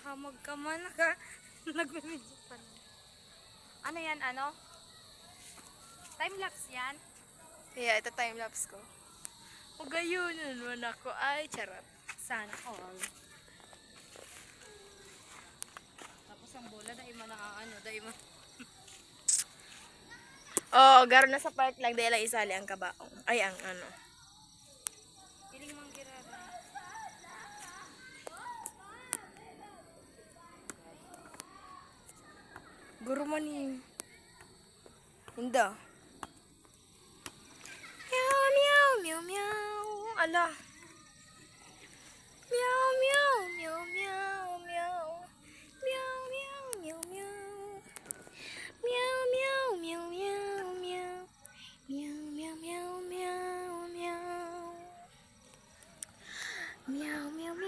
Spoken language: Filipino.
Hamag ka man ka. Nagme-video pa na. Ano yan, ano? Time-lapse yan? Yeah, ito time-lapse ko. O gayon naman ako. Ay, charot. Sana all. Tapos ang bola, dahil man ang ano, dahil man. Oo, garo na sa park lang dahil lang isali ang kabaong. Ay, ang ano. Piling mang girara. Guro man ni. Hindi. Meow, meow, meow, meow. Ala. Meow, meow, meow, meow, meow. Meow, meow, meow, meow. Meow, meow, meow, meow, meow. Meow, meow, meow, meow, meow. Meow, meow, meow.